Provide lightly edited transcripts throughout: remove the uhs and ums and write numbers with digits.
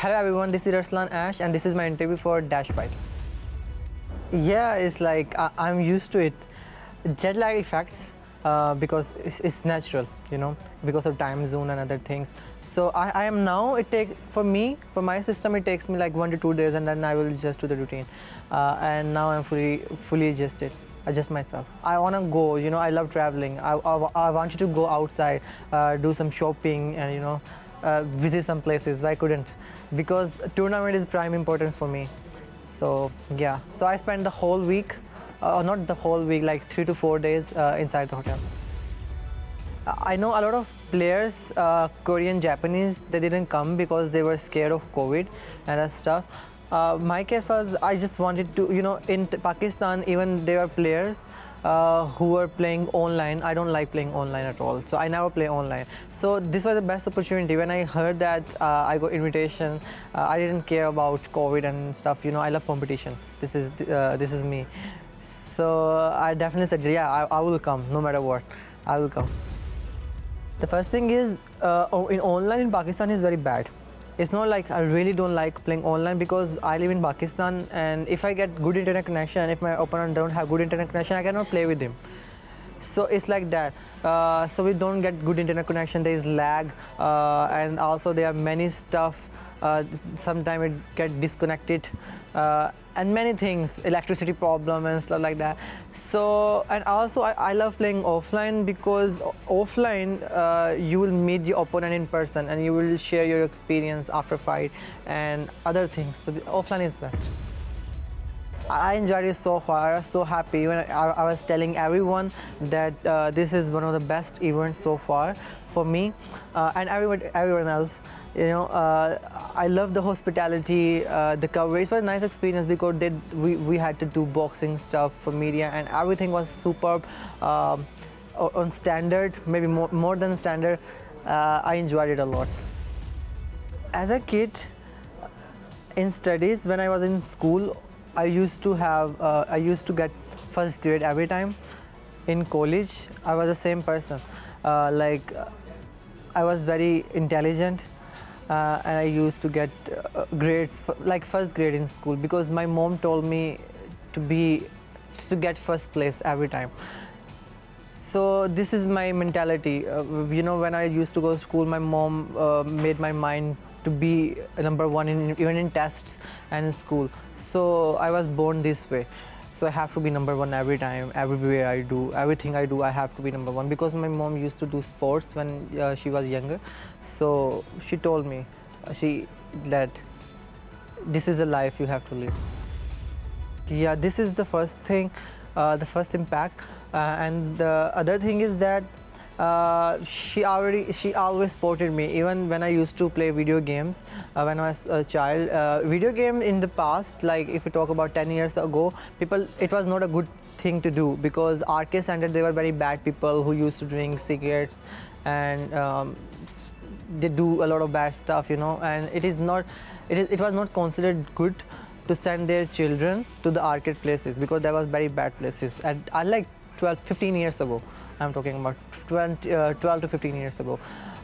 Hello everyone, this is Arslan Ash and this is my interview for DashFight. Yeah, it's like I'm used to it. Jet lag effects because it's natural, because of time zone and other things. So I am now, for my system, it takes me like 1 to 2 days and then I will adjust to the routine. And now I'm fully adjust myself. I want to go, I love traveling. I wanted to go outside, do some shopping and, visit some places, but I couldn't because tournament is prime importance for me. So yeah, so I spent the whole week, not the whole week, like 3 to 4 days inside the hotel. I know a lot of players, Korean, Japanese, they didn't come because they were scared of COVID and that stuff. My case was I just wanted to, in Pakistan, even there are players who were playing online. I don't like playing online at all, so I never play online. So this was the best opportunity. When I heard that I got invitation, I didn't care about COVID and stuff. I love competition. This is me. So I definitely said, yeah, I will come no matter what. I will come. The first thing is in online in Pakistan is very bad. It's not like I really don't like playing online because I live in Pakistan, and if I get good internet connection, if my opponent don't have good internet connection, I cannot play with him. So it's like that. So we don't get good internet connection, there is lag, and also there are many stuff. Sometimes it get disconnected and many things, electricity problem and stuff like that. So, and also I love playing offline because offline you will meet your opponent in person and you will share your experience after fight and other things. So the offline is best. I enjoyed it so far. I was so happy when I was telling everyone that this is one of the best events so far for me and everyone else. I love the hospitality, the coverage. It was a nice experience because we had to do boxing stuff for media and everything was superb on standard, maybe more than standard. I enjoyed it a lot. As a kid, in studies, when I was in school, I used to get first grade every time. In college, I was the same person. I was very intelligent and I used to get grades like first grade in school because my mom told me to get first place every time. So this is my mentality. When I used to go to school, my mom made my mind to be number one even in tests and in school. So I was born this way. So I have to be number one every time, everywhere I do, everything I do, I have to be number one because my mom used to do sports when she was younger. So she told me, that this is a life you have to live. Yeah, this is the first thing, the first impact. And the other thing is that she always supported me even when I used to play video games when I was a child. Video game in the past, like if we talk about 10 years ago, it was not a good thing to do because arcade center, they were very bad people who used to drink cigarettes and they do a lot of bad stuff, and it was not considered good to send their children to the arcade places because there was very bad places. And I like 15 years ago, I'm talking about 12 to 15 years ago.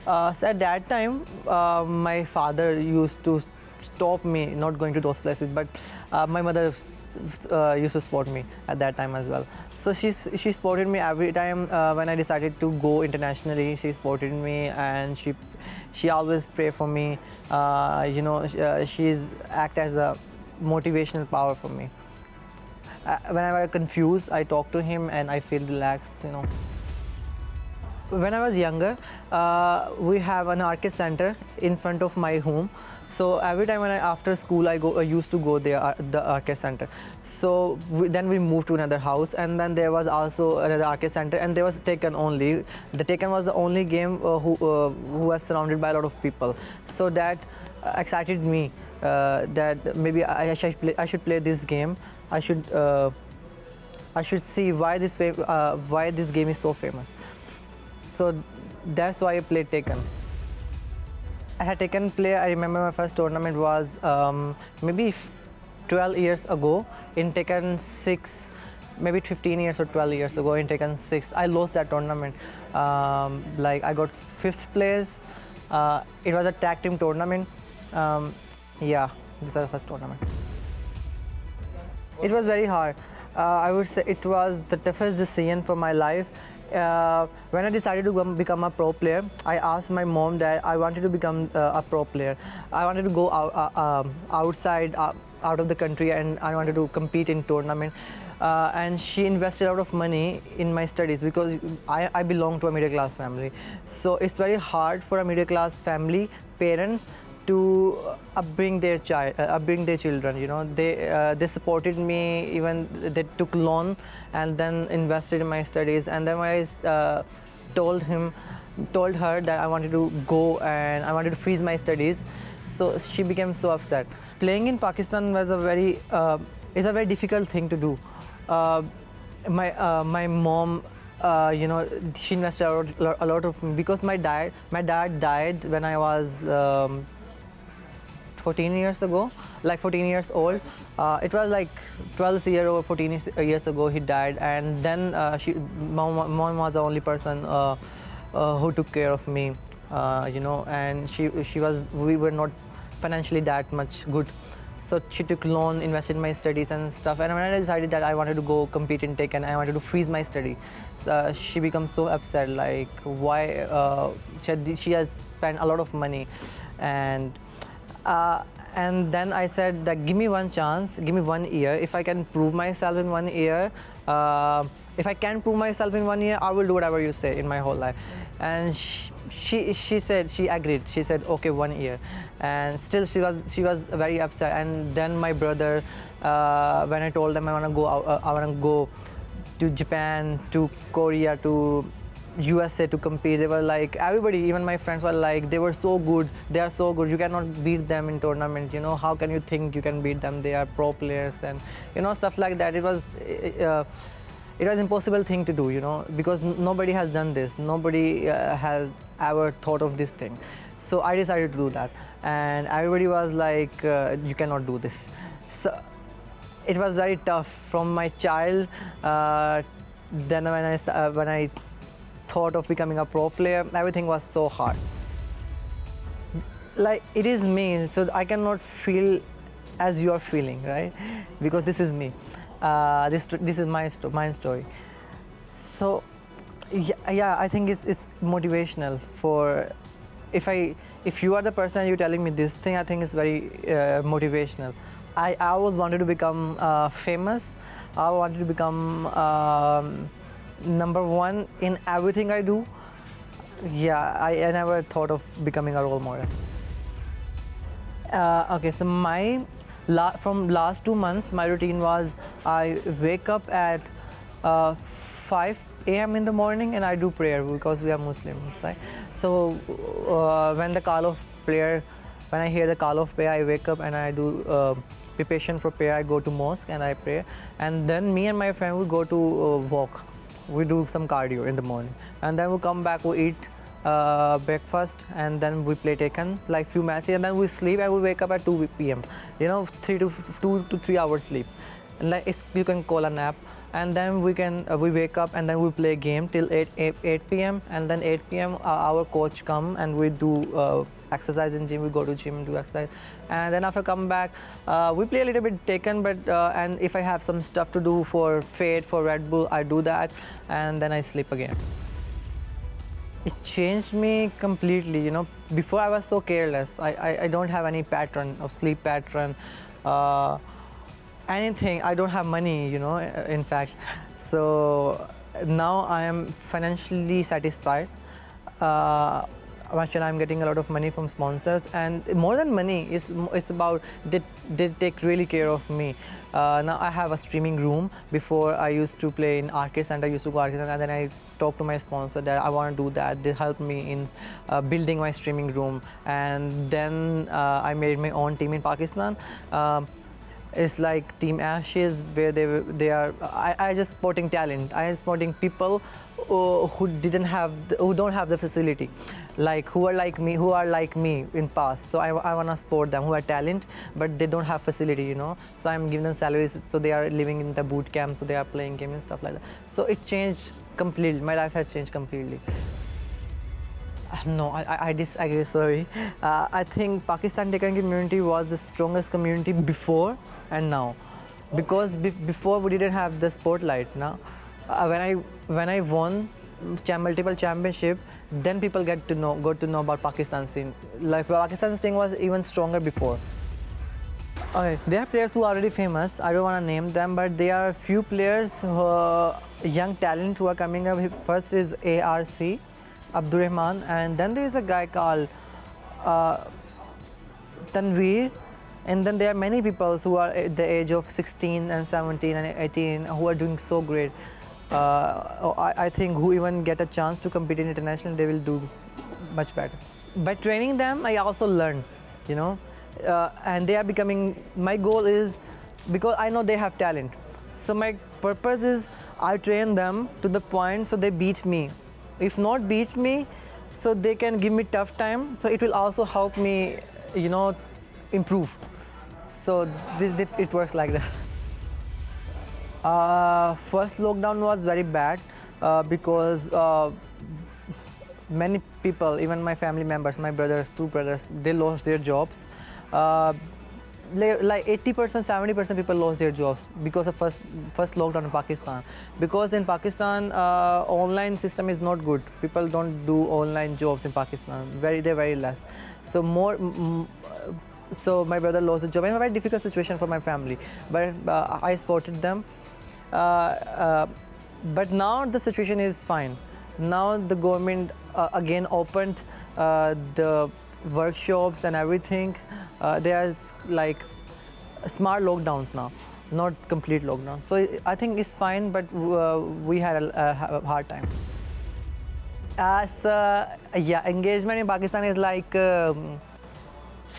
So at that time, my father used to stop me not going to those places, but my mother used to support me at that time as well. So she supported me every time when I decided to go internationally. She supported me and she always pray for me. She's act as a motivational power for me. Whenever I'm confused, I talk to him and I feel relaxed. When I was younger, we have an arcade center in front of my home. So every time after school I used to go there, the arcade center. So then we moved to another house, and then there was also another arcade center, and there was Tekken only. The Tekken was the only game who was surrounded by a lot of people. So that excited me that maybe I should play this game. I should see why this game is so famous. So that's why I played Tekken. I had Tekken play. I remember my first tournament was maybe 12 years ago in Tekken 6, maybe 15 years or 12 years ago in Tekken 6. I lost that tournament. I got 5th place. It was a tag team tournament. Yeah, this was the first tournament. It was very hard. I would say it was the toughest decision for my life. When I decided to become a pro player, I asked my mom that I wanted to become a pro player. I wanted to go outside, out of the country, and I wanted to compete in tournament. And she invested a lot of money in my studies because I belong to a middle class family. So it's very hard for a middle class family, parents, to upbring their children. You know, they supported me. Even they took loan and then invested in my studies. And then I told her that I wanted to go and I wanted to freeze my studies. So she became so upset. Playing in Pakistan was is a very difficult thing to do. My mom, you know, she invested a lot of, because my dad died when I was 14 years ago, like 14 years old. It was like 12 years or 14 years ago he died, and then mom was the only person who took care of me, you know, and we were not financially that much good. So she took loan, invested in my studies and stuff. And when I decided that I wanted to go compete in Tekken, I wanted to freeze my study, she becomes so upset, like why she has spent a lot of money. And then I said that give me one chance, give me 1 year. If I can prove myself in 1 year, if I can prove myself in 1 year, I will do whatever you say in my whole life. And she said, she agreed. She said, okay, 1 year. And still she was very upset. And then my brother, when I told them I want to go to Japan, to Korea, to USA to compete, they were like, everybody, even my friends were like, they were so good, they are so good, you cannot beat them in tournament, you know, how can you think you can beat them, they are pro players, and you know, stuff like that. It was impossible thing to do, you know, because nobody has done this, nobody has ever thought of this thing. So I decided to do that, and everybody was like, you cannot do this. So it was very tough from my child. Then when I thought of becoming a pro player, everything was so hard. Like, it is me, so I cannot feel as you are feeling, right? Because this is me. This is my story. So yeah, I think it's motivational for, if you are the person you're telling me this thing, I think it's very motivational. I always wanted to become famous. I wanted to become number one in everything I do. Yeah, I never thought of becoming a role model. Okay, so from last 2 months, my routine was I wake up at 5 a.m. in the morning and I do prayer because we are Muslims, right? So when I hear the call of prayer, I wake up and I do preparation for prayer. I go to mosque and I pray, and then me and my friend will go to walk. We do some cardio in the morning, and then we come back, we eat breakfast, and then we play Tekken, like few matches, and then we sleep and we wake up at 2 p.m. You know, 2 to 3 hours sleep, and like you can call a nap. And then we wake up and then we play game till 8 p.m. and then 8 p.m. Our coach come and we do exercise in gym. We go to gym, do exercise, and then after come back, we play a little bit Tekken, but and if I have some stuff to do for Fate, for Red Bull, I do that, and then I sleep again. It changed me completely, you know. Before I was so careless. I don't have any pattern of sleep pattern, anything. I don't have money, you know, in fact. So now I am financially satisfied. Actually, I'm getting a lot of money from sponsors, and more than money, it's about they take really care of me. Now I have a streaming room. Before I used to play in arcade center, I used to go arcade center, and then I talked to my sponsor that I want to do that. They helped me in building my streaming room, and then I made my own team in Pakistan. It's like Team Ashes, where they are. I just sporting talent. I am sporting people who don't have the facility, like who are like me in past. So I wanna support them who are talent, but they don't have facility, you know. So I'm giving them salaries, so they are living in the boot camp, so they are playing games and stuff like that. So it changed completely. My life has changed completely. No, I disagree, sorry. I think Pakistan Tekken community was the strongest community before and now. Because before we didn't have the spotlight. Now, when I won multiple championship, then people got to know about Pakistan scene. Like Pakistan scene was even stronger before. Okay, there are players who are already famous. I don't want to name them, but there are few players, young talent who are coming up. First is ARC, Abdurrahman, and then there is a guy called uh, Tanveer, and then there are many people who are at the age of 16 and 17 and 18 who are doing so great. I think who even get a chance to compete in international, they will do much better. By training them, I also learn, you know, and they are becoming. My goal is, because I know they have talent, so my purpose is I train them to the point so they beat me. If not beat me, so they can give me tough time. So it will also help me, you know, improve. So it works like that. First lockdown was very bad because many people, even my family members, my brothers, two brothers, they lost their jobs. Like 80%, 70% people lost their jobs because of first lockdown in Pakistan. Because in Pakistan, online system is not good. People don't do online jobs in Pakistan. They're very less. So so my brother lost his job. It's a very difficult situation for my family, but I supported them. But now the situation is fine. Now the government again opened the workshops and everything. There's like smart lockdowns now, not complete lockdown. So I think it's fine, but we had a hard time. As yeah, engagement in Pakistan is like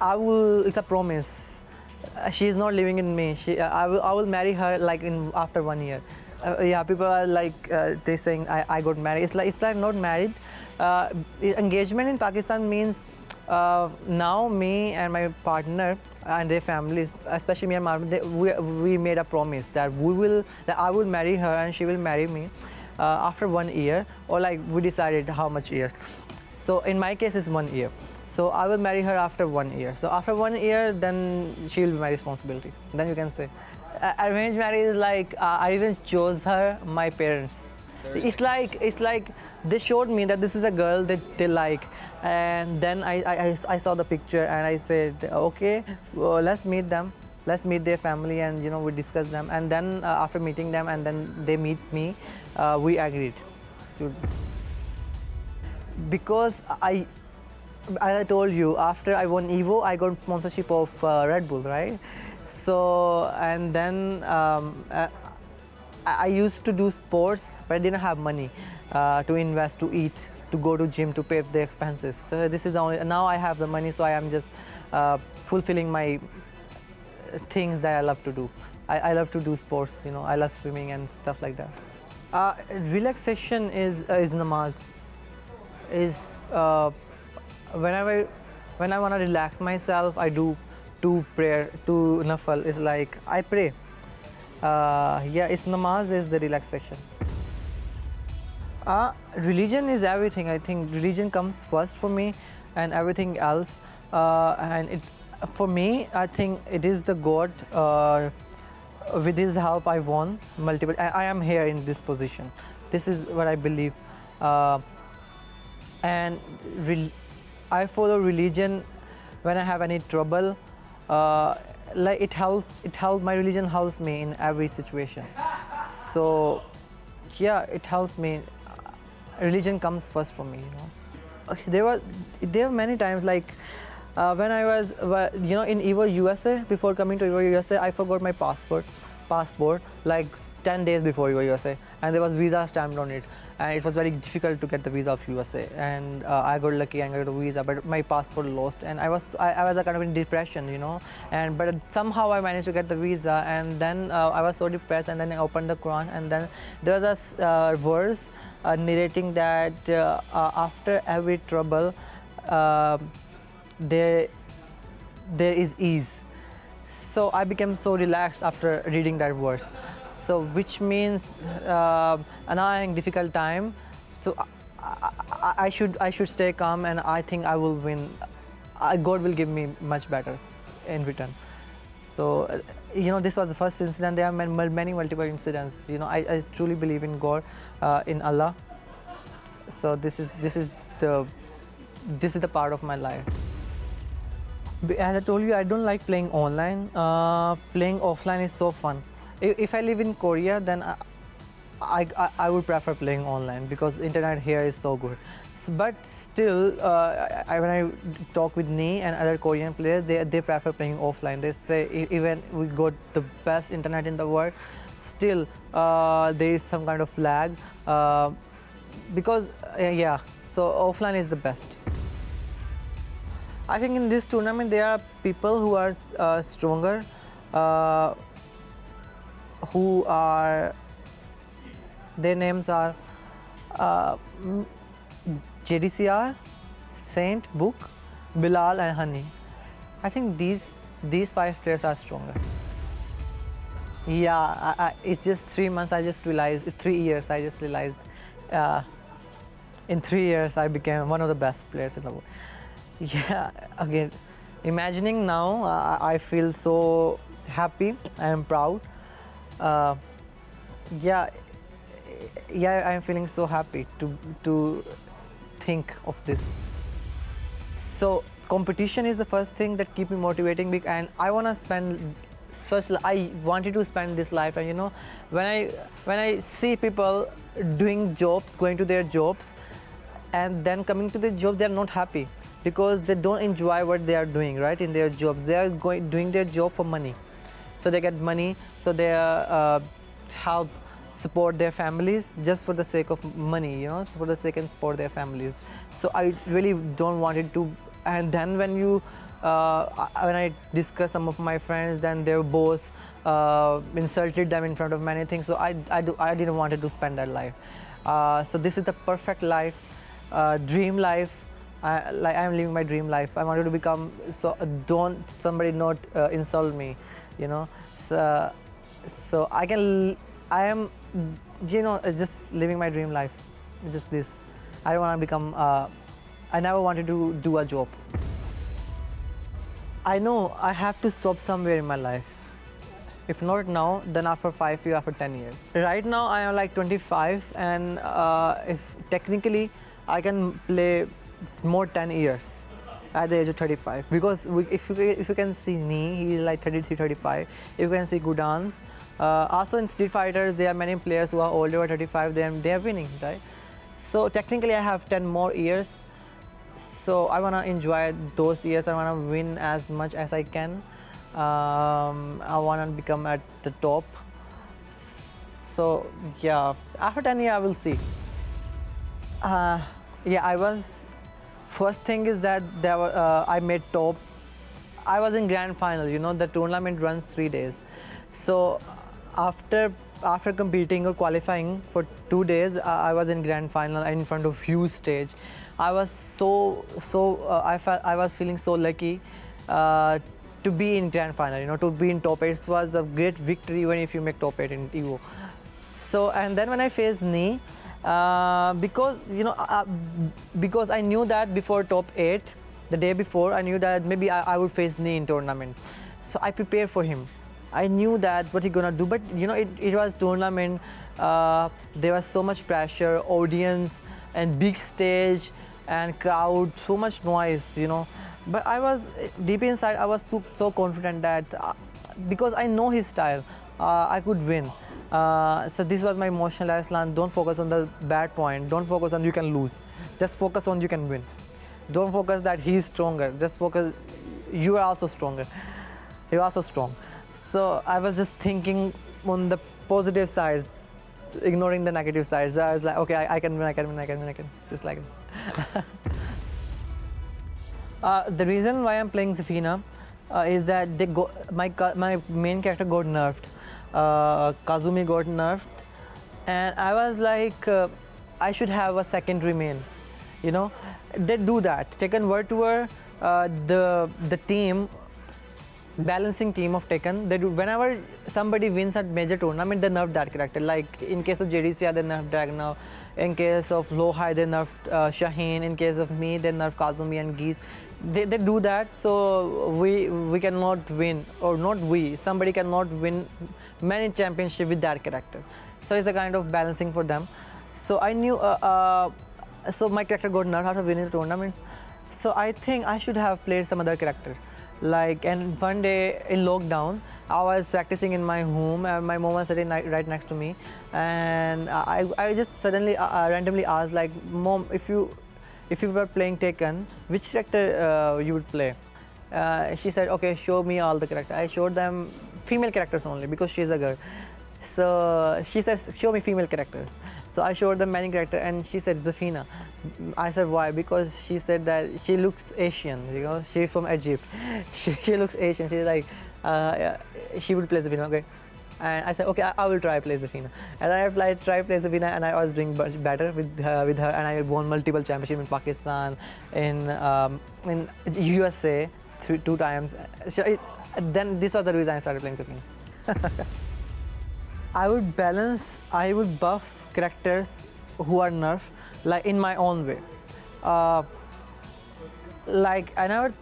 it's a promise. She is not living in me. I will marry her like after 1 year. Yeah, people are like they saying I got married. It's like not married. Engagement in Pakistan means now me and my partner and their families, especially me and my we made a promise that I will marry her and she will marry me after 1 year, or like we decided how much years. So in my case it's 1 year. So I will marry her after 1 year. So after 1 year, then she will be my responsibility. Then you can say, arranged marriage is like I didn't choose her, my parents. It's like they showed me that this is a girl that they like, and then I saw the picture and I said, okay, well, let's meet them, let's meet their family, and you know we discuss them, and then after meeting them and then they meet me, we agreed to. Because as I told you, after I won Evo, I got sponsorship of Red Bull, right? So, and then I used to do sports, but I didn't have money to invest, to eat, to go to gym, to pay the expenses. So this is the only, now I have the money, so I am just fulfilling my things that I love to do. I love to do sports, you know, I love swimming and stuff like that. Relaxation is namaz. When I want to relax myself, I do two nafal. It's like I pray. Yeah, it's namaz is the relaxation. Religion is everything. I think religion comes first for me, and everything else. And for me, I think it is the God. With His help, I won multiple. I am here in this position. This is what I believe. And I follow religion when I have any trouble. Like it helps. My religion helps me in every situation. So, yeah, it helps me. Religion comes first for me, you know. Okay, there were many times like when I was, you know, in Evo USA. Before coming to Evo USA, I forgot my passport like 10 days before Evo USA, and there was visa stamped on it. And it was very difficult to get the visa of USA, and I got lucky and got a visa, but my passport lost, and I was a kind of in depression, you know, but somehow I managed to get the visa, and then I was so depressed, and then I opened the Quran, and then there was a verse narrating that after every trouble there is ease. So I became so relaxed after reading that verse. So which means annoying difficult time, so I should stay calm, and I think I will win. God will give me much better in return. So this was the first incident. There are many multiple incidents. I truly believe in God, in Allah. So this is the part of my life. As I told you, I don't like playing online. Playing offline is so fun. If I live in Korea, then I would prefer playing online because internet here is so good. But still, when I talk with Nee and other Korean players, they prefer playing offline. They say even we got the best internet in the world, still there is some kind of lag because yeah. So offline is the best. I think in this tournament there are people who are stronger, who are, their names are JDCR, Saint, Book, Bilal and Honey. I think these 5 players are stronger. Yeah, it's just 3 months. I just realized, 3 years. I just realized in 3 years I became one of the best players in the world. Yeah, again, imagining now, I feel so happy and proud. Yeah, I'm feeling so happy to think of this. So competition is the first thing that keep me motivating, and I wanna spend I wanted to spend this life. And when I see people doing jobs, going to their jobs, and then coming to the job, they're not happy because they don't enjoy what they are doing, right? In their job, they are doing their job for money, so they get money, so they help support their families just for the sake of money, so that they can support their families. So I really don't want it to. And then when I discuss some of my friends, then their boss insulted them in front of many things. So I didn't want to spend that life. So this is the perfect life, dream life. I'm living my dream life. I wanted to become, so don't somebody not insult me, so I am just living my dream life, just this. I don't want to become, I never wanted to do a job. I know I have to stop somewhere in my life. If not now, then after 5 years, after 10 years. Right now I am like 25, and if technically I can play more 10 years at the age of 35, because if you can see me, he is like 33, 35. If you can see Gudans, also in Street Fighters, there are many players who are older at 35. They are winning, right? So technically, I have 10 more years. So I wanna enjoy those years. I wanna win as much as I can. I wanna become at the top. So yeah, after 10 years, I will see. Yeah, first thing is that I made top. I was in grand final. The tournament runs 3 days. So after competing or qualifying for 2 days, I was in grand final in front of huge stage. I was I was feeling so lucky to be in grand final. To be in top 8 was a great victory even if you make top 8 in Evo. So, and then when I faced Nee, because I knew that before top 8, the day before, I knew that maybe I would face Nee in tournament. So I prepared for him. I knew that what he gonna do, but it was tournament. There was so much pressure, audience, and big stage, and crowd, so much noise, But I was deep inside. I was so confident that because I know his style, I could win. So this was my emotional Arslan. Don't focus on the bad point. Don't focus on you can lose. Just focus on you can win. Don't focus that he's stronger. Just focus you are also stronger. You're also strong. So I was just thinking on the positive sides, ignoring the negative sides. So I was like, okay, I can win, just like it. The reason why I'm playing Zafina is that my main character got nerfed. Kazumi got nerfed, and I was like, I should have a secondary main. They do that. Tekken World Tour, the team balancing team of Tekken. They do whenever somebody wins at major tournament, they nerf that character. Like in case of JDC, they nerf Dragnow. In case of Low High, they nerf Shaheen. In case of me, they nerf Kazumi and Geese. They do that so we cannot win, or not we. Somebody cannot win many championship with that character. So it's the kind of balancing for them. So I knew. So my character got nerfed after winning the tournaments. So I think I should have played some other character. Like, and one day in lockdown, I was practicing in my home, and my mom was sitting right next to me, and I just suddenly randomly asked, like, Mom, if you were playing Tekken, which character you would play? She said, okay, show me all the characters. I showed them female characters only because she's a girl. So she says, show me female characters. So I showed them many characters, and she said Zafina. I said why? Because she said that she looks Asian. You know, she's from Egypt. She looks Asian. She's like, she would play Zafina. Okay. And I said, okay, I will try play Zafina. And I tried play Zafina, and I was doing much better with her, and I won multiple championships in Pakistan, in USA two times. So then this was the reason I started playing Zafina. I would buff characters who are nerfed, like in my own way. Like I never.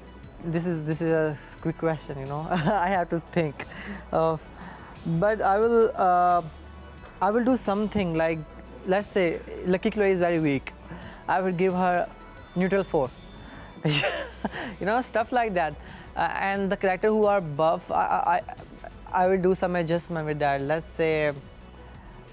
This is a quick question, you know. I have to think. But I will do something like, let's say Lucky Chloe is very weak. I will give her neutral 4. You know, stuff like that. And the character who are buff, I will do some adjustment with that. Let's say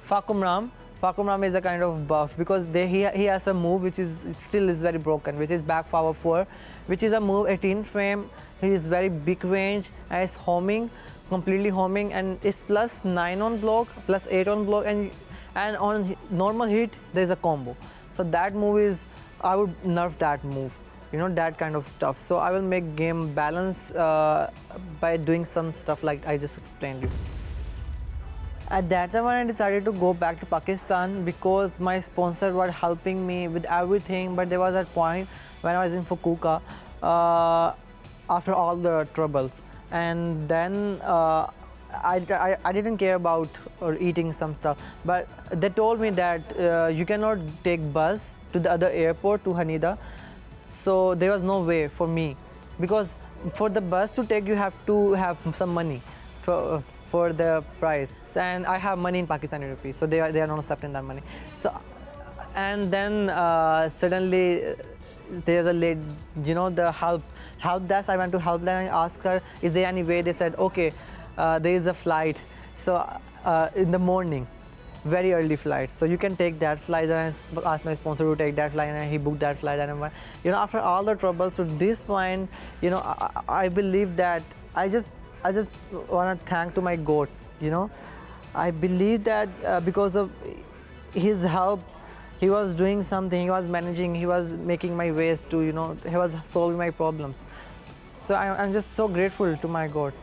Fakum Ram. Fakum Ram is a kind of buff because he has a move which is still very broken, which is back forward 4, which is a move 18 frame. He is very big range and it's homing, completely homing, and it's +9 on block, +8 on block, and on normal hit there is a combo. So that move is, I would nerf that move. You know, that kind of stuff. So I will make game balance by doing some stuff like I just explained you. At that time when I decided to go back to Pakistan because my sponsor were helping me with everything, but there was a point when I was in Fukuoka after all the troubles, and then I didn't care about eating some stuff, but they told me that you cannot take bus to the other airport to Haneda. So there was no way for me, because for the bus to take you have to have some money for the price, and I have money in Pakistani rupees, so they are not accepting that money. So and then suddenly there's a lady, you know, the help desk. I went to help desk and asked her, is there any way? They said, okay, there is a flight, so in the morning, very early flight, so you can take that flight. And I asked my sponsor to take that flight, and he booked that flight. And you know, after all the troubles to this point, you know, I believe that I just want to thank to my God. You know, I believe that because of his help, he was doing something, he was managing, he was making my ways to, you know, he was solving my problems. So I'm just so grateful to my God.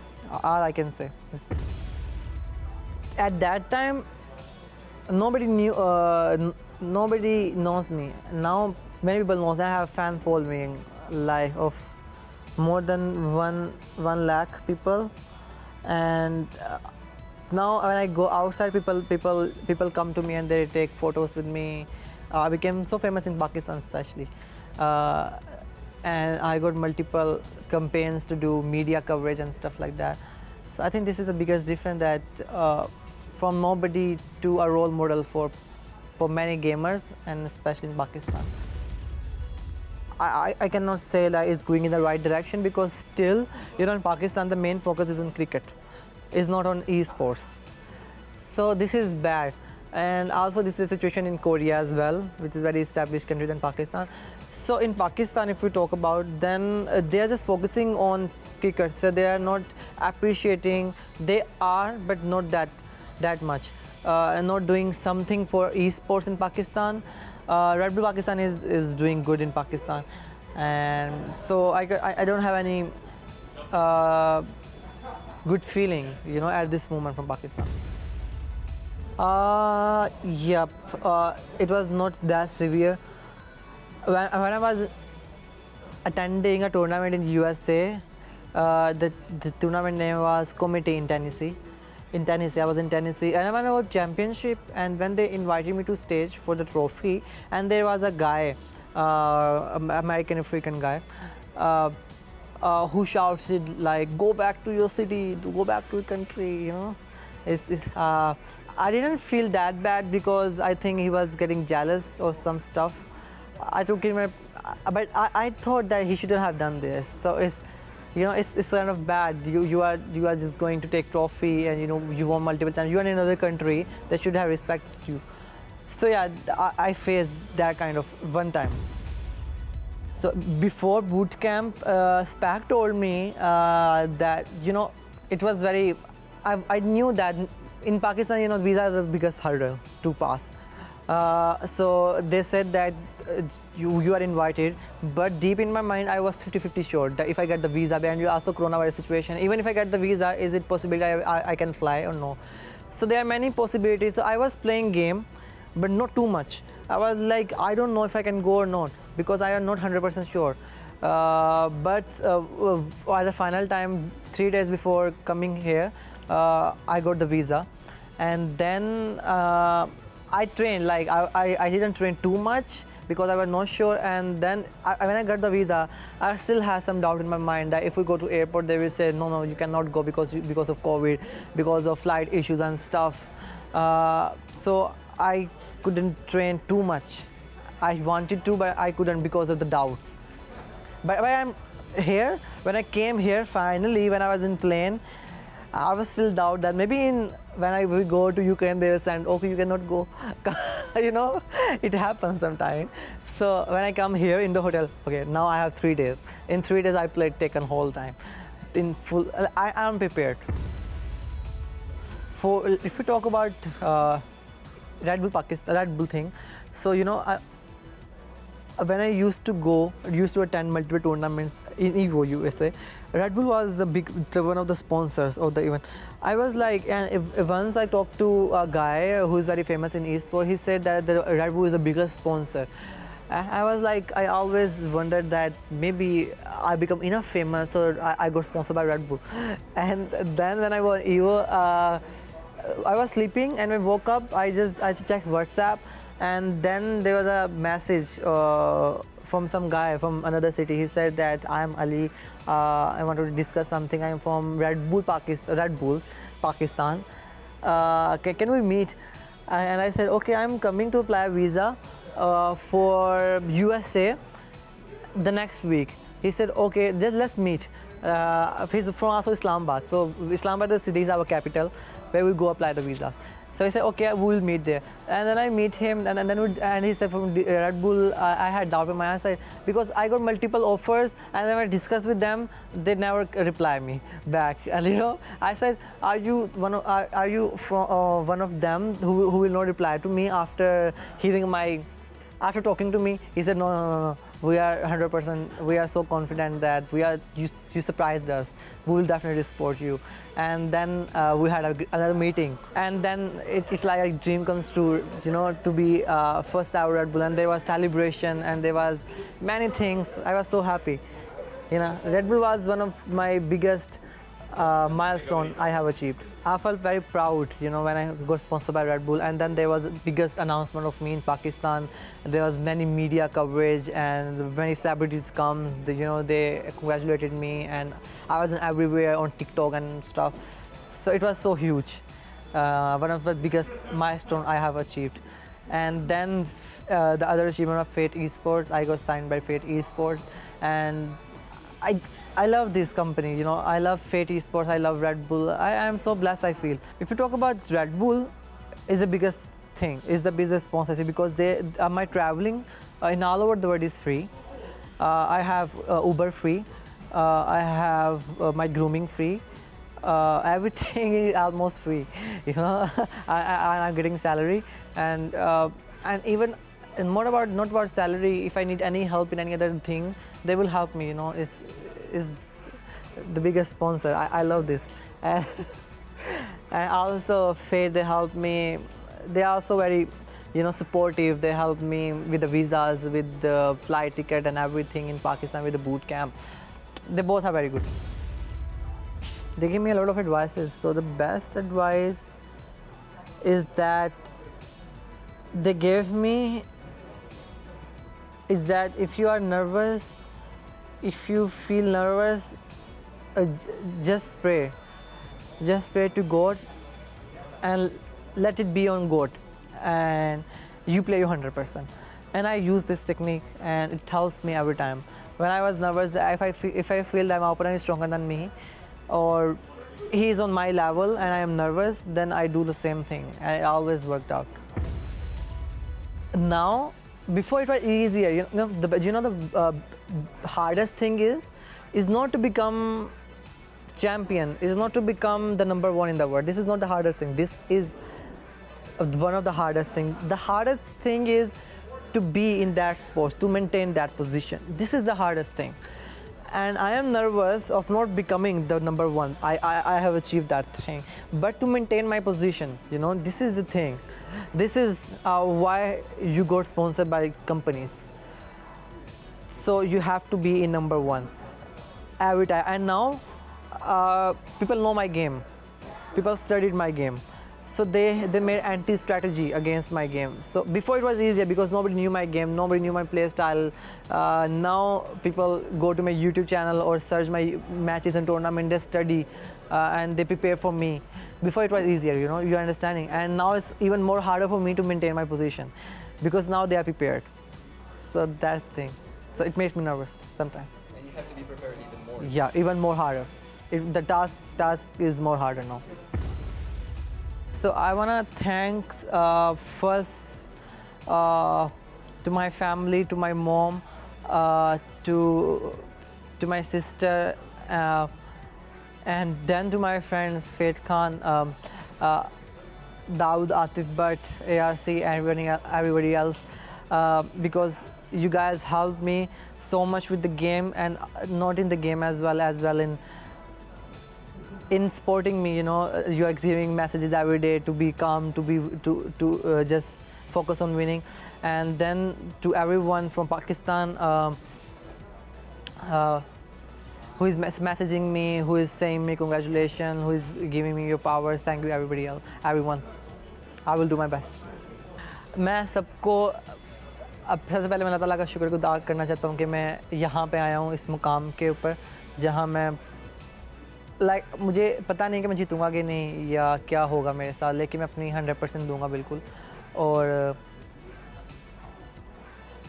All I can say. At that time, nobody knows me. Now many people knows. I have fan following like of more than 1 lakh people, and now when I go outside, people come to me and they take photos with me. I became so famous in Pakistan especially, and I got multiple campaigns to do media coverage and stuff like that. So I think this is the biggest difference, that from nobody to a role model for many gamers, and especially in Pakistan. I cannot say that it's going in the right direction, because still, you know, in Pakistan the main focus is on cricket, it's not on esports. So this is bad. And also this is a situation in Korea as well, which is a very established country than Pakistan. So in Pakistan, if we talk about, then they are just focusing on cricket, so they are not appreciating. They are, but not that much, and not doing something for esports in Pakistan. Red Bull Pakistan is doing good in Pakistan, and so I don't have any good feeling, you know, at this moment from Pakistan. Yep, it was not that severe. When I was attending a tournament in USA, The tournament name was Committee in Tennessee. In Tennessee, I was in Tennessee, and I won a championship. And when they invited me to stage for the trophy, and there was a guy, American African guy, who shouted like, "Go back to your city, go back to your country," you know. I didn't feel that bad because I think he was getting jealous or some stuff. I took him, but I thought that he shouldn't have done this. So it's kind of bad. You are just going to take trophy, and you won multiple times. You are in another country that should have respected you. So yeah, I faced that kind of one time. So before boot camp, SPAC told me that it was very. I knew that in Pakistan, visa is the biggest hurdle to pass. So they said that you are invited, but deep in my mind I was 50-50 sure that if I get the visa, and you also coronavirus situation, even if I get the visa, is it possible I can fly or no? So there are many possibilities. So I was playing game, but not too much. I was like, I don't know if I can go or not because I am not 100% sure. But at the final time, 3 days before coming here, I got the visa, and then I trained. Like I didn't train too much because I was not sure. And then when I got the visa, I still had some doubt in my mind that if we go to airport, they will say no, you cannot go because of COVID, because of flight issues and stuff. So I couldn't train too much. I wanted to, but I couldn't because of the doubts. But when I'm here, when I came here finally, when I was in plane, I was still doubt that maybe when we go to Ukraine, they will say, okay, you cannot go. It happens sometimes. So when I come here in the hotel, okay, now I have 3 days. In 3 days, I played Tekken whole time. In full, I am prepared. If we talk about Red Bull Pakistan, Red Bull thing, so when I used to attend multiple tournaments in Evo USA, Red Bull was one of the sponsors of the event. I was like, and once I talked to a guy who is very famous in Esports, he said that the Red Bull is the biggest sponsor. I was like, I always wondered that maybe I become enough famous or I got sponsored by Red Bull. And then when I was Evo, I was sleeping, and when I woke up, I checked WhatsApp. And then there was a message from some guy from another city. He said that I am Ali. I want to discuss something. I am from Red Bull Pakistan. Can we meet? And I said, okay, I'm coming to apply a visa for USA the next week. He said, okay, let's meet. He's from also Islamabad. So Islamabad, the city, is our capital, where we go apply the visas. So he said, okay, we will meet there. And then I meet him, and he said from Red Bull, I had doubt in my side because I got multiple offers, and then I discussed with them, they never reply me back. And I said, are you one of them who will not reply to me after talking to me? He said, no. We are 100%. We are so confident that you surprised us. We will definitely support you. And then we had another meeting. And then it's like a dream comes true, to be first ever Red Bull. And there was celebration, and there was many things. I was so happy. Red Bull was one of my biggest milestone I have achieved. I felt very proud, when I got sponsored by Red Bull, and then there was the biggest announcement of me in Pakistan. There was many media coverage, and many celebrities come. They congratulated me, and I was everywhere on TikTok and stuff. So it was so huge. One of the biggest milestone I have achieved. And then the other achievement of Fate Esports, I got signed by Fate Esports, and I love this company, I love Fate Esports, I love Red Bull. I am so blessed, I feel. If you talk about Red Bull, is the biggest thing, is the biggest sponsorship, because my traveling in all over the world is free. I have Uber free, I have my grooming free, everything is almost free, I'm getting salary, and even and not about salary. If I need any help in any other thing, they will help me. Is the biggest sponsor. I love this, and also Fate, they help me. They are also very, supportive. They help me with the visas, with the flight ticket and everything in Pakistan, with the boot camp. They both are very good. they give me a lot of advices. So the best advice is that they gave me is that if you are nervous, if you feel nervous, just pray to God and let it be on God, and you play your 100%. And I use this technique and it helps me every time. When I was nervous, that if I feel that my opponent is stronger than me or he is on my level and I am nervous, then I do the same thing and it always worked out. Now, before it was easier, the hardest thing is not to become champion, is not to become the number one in the world. This is not the hardest thing. This is one of the hardest things. The hardest thing is to be in that sport, to maintain that position. This is the hardest thing. And I am nervous of not becoming the number one. I have achieved that thing. But to maintain my position, this is the thing. This is why you got sponsored by companies. So you have to be in number one every time. And now people know my game. People studied my game. So they made anti-strategy against my game. So before it was easier because nobody knew my game, nobody knew my play style. Now people go to my YouTube channel or search my matches and tournament, they study and they prepare for me. Before it was easier, you're understanding. And now it's even more harder for me to maintain my position because now they are prepared. So that's the thing. So it makes me nervous sometimes. And you have to be prepared even more. Yeah, even more harder. The task is more harder now. So I wanna thank first to my family, to my mom, to my sister, and then to my friends, Faith Khan, Daud, Atif Bhatt, ARC, and everybody else, because you guys helped me so much with the game, and not in the game as well in supporting me. You are giving messages every day to be calm, to just focus on winning. And then to everyone from Pakistan who is messaging me, who is saying me congratulations, who is giving me your powers, thank you everybody else, everyone. I will do my best. मैं सबको अब सबसे पहले मैं अल्लाह ताला का शुक्रगुज़ार करना चाहता हूँ कि मैं यहाँ पे आया हूँ इस मुकाम के ऊपर जहाँ मैं मुझे पता नहीं कि मैं जीतूँगा कि नहीं या क्या होगा मेरे साथ, लेकिन मैं अपनी 100% दूँगा बिल्कुल। और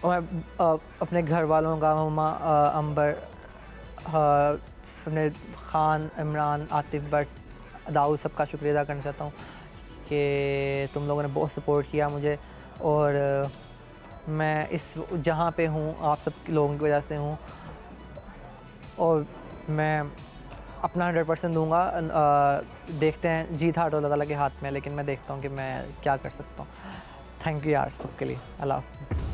मैं अपने घर वालों का, मम्मा, अंबर, अपने ख़ान, इमरान, आतिफ भट्ट, दाऊद, सबका शुक्रिया अदा करना चाहता हूँ कि तुम लोगों ने बहुत सपोर्ट किया मुझे। और मैं इस जहाँ पे हूँ आप सब लोगों की वजह से हूँ, और मैं अपना 100% दूँगा। देखते हैं, जीत हार तो अल्लाह ताला के हाथ में है, लेकिन मैं देखता हूँ कि मैं क्या कर सकता हूँ। थैंक यू यार सबके लिए। अल्लाह हाफ़िज़।